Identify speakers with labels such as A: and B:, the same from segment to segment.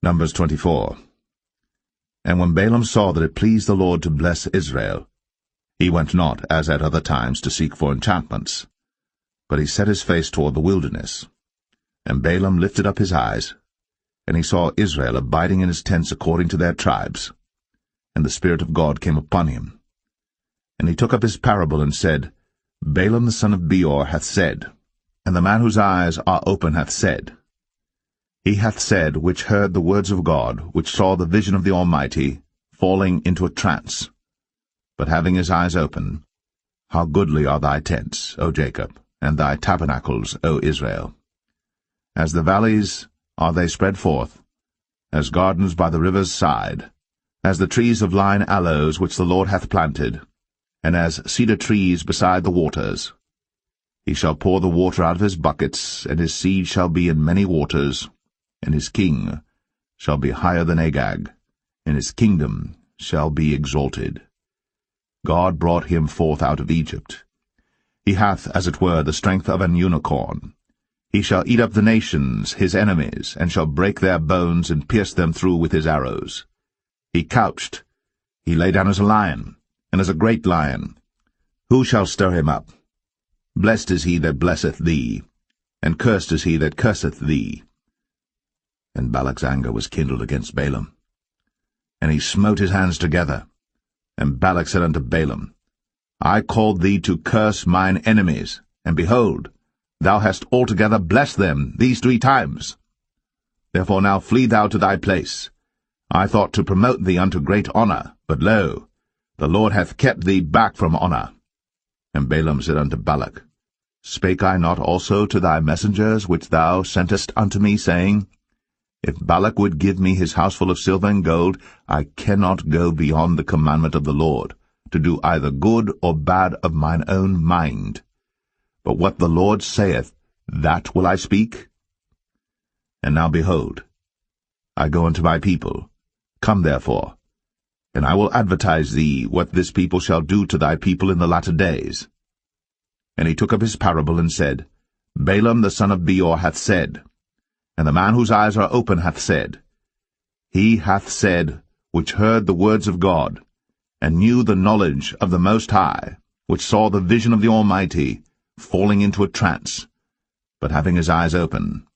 A: Numbers 24. And when Balaam saw that it pleased the Lord to bless Israel, he went not, as at other times, to seek for enchantments, but he set his face toward the wilderness. And Balaam lifted up his eyes, and he saw Israel abiding in his tents according to their tribes. And the Spirit of God came upon him. And he took up his parable and said, Balaam the son of Beor hath said, and the man whose eyes are open hath said. He hath said, which heard the words of God, which saw the vision of the Almighty, falling into a trance, but having his eyes open, How goodly are thy tents, O Jacob, and thy tabernacles, O Israel! As the valleys are they spread forth, as gardens by the river's side, as the trees of lign aloes which the Lord hath planted, and as cedar trees beside the waters. He shall pour the water out of his buckets, and his seed shall be in many waters, and his king shall be higher than Agag, and his kingdom shall be exalted. God brought him forth out of Egypt. He hath, as it were, the strength of an unicorn. He shall eat up the nations, his enemies, and shall break their bones and pierce them through with his arrows. He couched, he lay down as a lion, and as a great lion. Who shall stir him up? Blessed is he that blesseth thee, and cursed is he that curseth thee. And Balak's anger was kindled against Balaam. And he smote his hands together. And Balak said unto Balaam, I called thee to curse mine enemies, and behold, thou hast altogether blessed them these 3 times. Therefore now flee thou to thy place. I thought to promote thee unto great honour, but lo, the Lord hath kept thee back from honour. And Balaam said unto Balak, Spake I not also to thy messengers which thou sentest unto me, saying, If Balak would give me his houseful of silver and gold, I cannot go beyond the commandment of the Lord, to do either good or bad of mine own mind. But what the Lord saith, that will I speak. And now behold, I go unto my people. Come therefore, and I will advertise thee what this people shall do to thy people in the latter days. And he took up his parable and said, Balaam the son of Beor hath said, and the man whose eyes are open hath said. He hath said, which heard the words of God, and knew the knowledge of the Most High, which saw the vision of the Almighty, falling into a trance, but having his eyes open.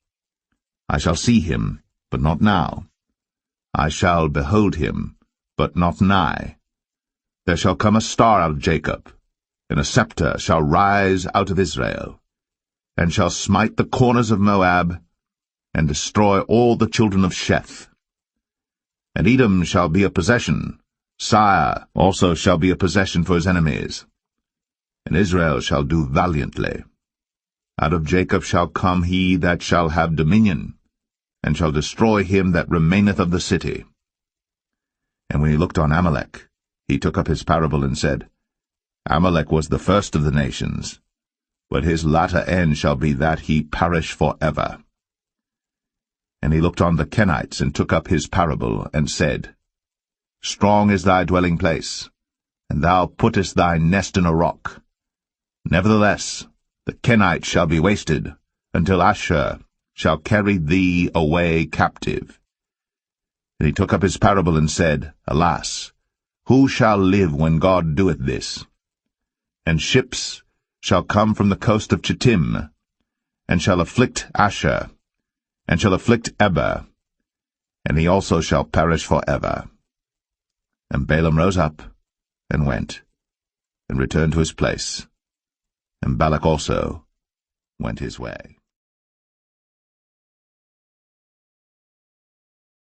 A: I shall see him, but not now. I shall behold him, but not nigh. There shall come a star out of Jacob, and a scepter shall rise out of Israel, and shall smite the corners of Moab, and destroy all the children of Sheth. And Edom shall be a possession, Sire also shall be a possession for his enemies. And Israel shall do valiantly. Out of Jacob shall come he that shall have dominion, and shall destroy him that remaineth of the city. And when he looked on Amalek, he took up his parable and said, Amalek was the first of the nations, but his latter end shall be that he perish for ever. And he looked on the Kenites, and took up his parable, and said, Strong is thy dwelling place, and thou puttest thy nest in a rock. Nevertheless, the Kenites shall be wasted, until Ashur shall carry thee away captive. And he took up his parable and said, Alas, who shall live when God doeth this? And ships shall come from the coast of Chittim, and shall afflict Ashur, and shall afflict Eber, and he also shall perish for ever. And Balaam rose up, and went, and returned to his place, and Balak also went his way.